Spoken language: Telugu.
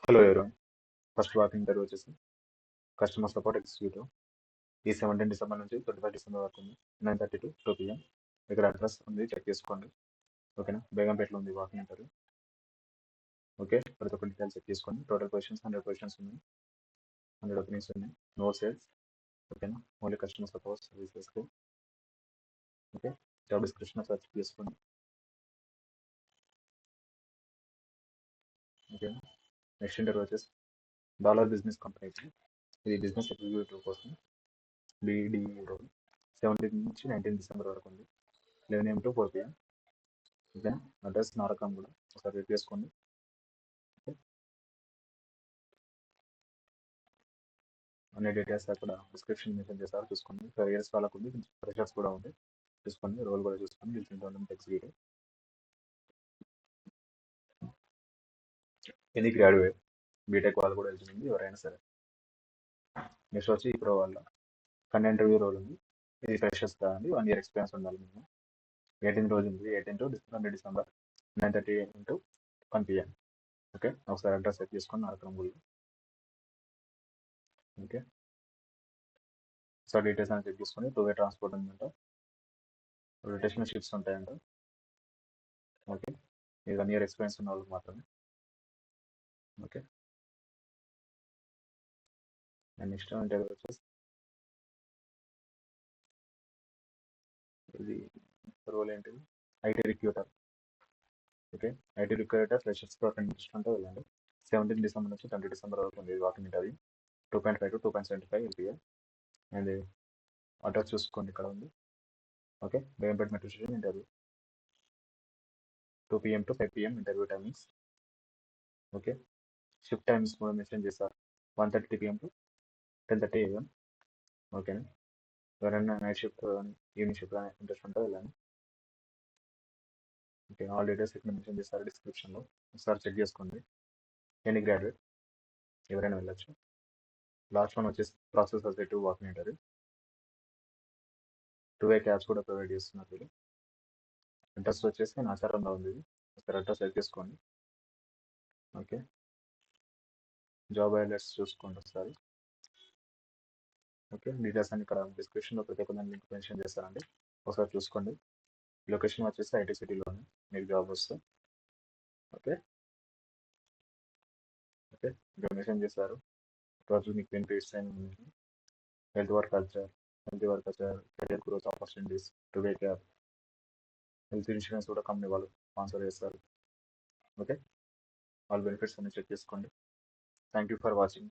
Hello everyone. First walking interview వచ్చేసి కస్టమర్ సపోర్ట్ ఎగ్జిక్యూటివ్. ఈ 17 డిసెంబర్ నుంచి 25 డిసెంబర్ వరకు ఉంది. 9:30 to 2 PM. ఇక్కడ అడ్రస్ ఉంది, చెక్ చేసుకోండి. ఓకేనా, బేగంపేటలో ఉంది వాకింగ్ ఇంటర్వ్యూ. ఓకే, ప్రతి ఒక్క డీటెయిల్స్ చెక్ చేసుకోండి. టోటల్ క్వశ్చన్స్ 100 క్వశ్చన్స్ ఉన్నాయి, 100 ఓపెనింగ్స్ ఉన్నాయి. No sales. ఓకేనా, ఓన్లీ కస్టమర్ సపోర్ట్ సర్వీసెస్కి. ఓకే, జాబ్ డిస్క్రిప్షన్ సర్చ్ చేసుకోండి. ఓకేనా, నెక్స్ట్ ఇంటర్వ్యూ వచ్చేసి డాలర్ బిజినెస్ కంపెనీకి. ఇది బిజినెస్ ఎగ్జిక్యూటివ్ కోసం బీడీ రోల్. 17 నుంచి 19 డిసెంబర్ వరకు ఉంది. 11 AM to 4 PM. ఓకేనా, అడ్రస్ నారకం కూడా ఒకసారి చెక్ చేసుకోండి. అన్ని డీటెయిల్స్ అక్కడ డిస్క్రిప్షన్ మెన్షన్ చేస్తారు, చూసుకోండి. 5 years వాళ్ళకు ఉంది, ఫ్రెషర్స్ కూడా ఉంది, చూసుకోండి. రోల్ కూడా చూసుకోండి. ఎగ్జిక్యూటివ్ ఎనీ గ్రాడ్యుయేట్, బీటెక్ వాళ్ళు కూడా వెళ్తుంది, ఎవరైనా సరే. నెక్స్ట్ వచ్చి ఇప్పుడు వాళ్ళ కంటెంట్ ఇంటర్వ్యూ రోల్ ఉంది. ఇది ఫ్రెషర్స్ కాదండి, 1 year ఎక్స్పీరియన్స్ ఉండాలి మేము. 18 రోజు ఉంది, 18 to 20 December 9:30 AM to 1 PM. Okay, ఒకసారి అడ్రస్ సెట్ చేసుకొని నారకం గుడి. ఓకే, ఒకసారి డీటెయిల్స్ అని చెక్ చేసుకొని 2-way ట్రాన్స్పోర్ట్ ఉందంట, రొటేషనల్ షిఫ్ట్స్ ఉంటాయంట. ఓకే, ఇది 1 year ఎక్స్పీరియన్స్ ఉన్న వాళ్ళకి మాత్రమే. ఓకే, అండ్ నెక్స్ట్ ఇంటర్వ్యూ వచ్చేసి ఇది రోల్ ఏంటిది, IT recruiter. Okay, IT recruiter freshers interest ఉంటే వెళ్ళండి. 17 డిసెంబర్ నుంచి 20 డిసెంబర్ వరకు ఉంది walking interview. 2.5 to 2.75 LPA. And address చూసుకోండి, ఇక్కడ ఉంది. Okay, Begumpet metro station interview. 2 PM to 5 PM interview timings. Okay, shift times కూడా మెన్షన్ చేస్తారు, 1:30 PM to 10:30 AM. ఓకేనా, ఎవరైనా నైట్ షిఫ్ట్ కానీ ఈవినింగ్ షిఫ్ట్ కానీ ఇంట్రెస్ట్ ఉంటే వెళ్ళండి. ఓకే, ఆల్ డీటెయిల్స్ ఇక్కడ మెన్షన్ చేస్తారు డిస్క్రిప్షన్లో, ఒకసారి చెక్ చేసుకోండి. ఎనీ గ్రాడ్యుయేట్ ఎవరైనా వెళ్ళచ్చు. లాస్ట్ వన్ వచ్చేసి process associative walking interview. 2-way cabs కూడా ప్రొవైడ్ చేస్తున్నారు వీళ్ళు. అడ్రస్ వచ్చేసి నాచారంలో ఉంది, ఒకసారి అడ్రస్ చెక్ చేసుకోండి. ఓకే, జాబ్ హైలైట్స్ చూసుకోండి ఒకసారి. ఓకే, డీటెయిల్స్ అని ఇక్కడ డిస్క్రిప్షన్లో ప్రతి ఒక్క దాని లింక్ మెన్షన్ చేస్తారండి, ఒకసారి చూసుకోండి. లొకేషన్ వచ్చేసి ఐటీ సిటీలోనే మీకు జాబ్ వస్తుంది. ఓకే, ఓకే, ఇక్కడ మెన్షన్ చేశారు. రోజు మీకు benefits and health work culture, career growth opportunities, 2-way cab, health insurance కూడా కంపెనీ వాళ్ళు స్పాన్సర్ చేస్తారు. ఓకే, ఆల్ బెనిఫిట్స్ అన్ని చెక్ చేసుకోండి. Thank you for watching.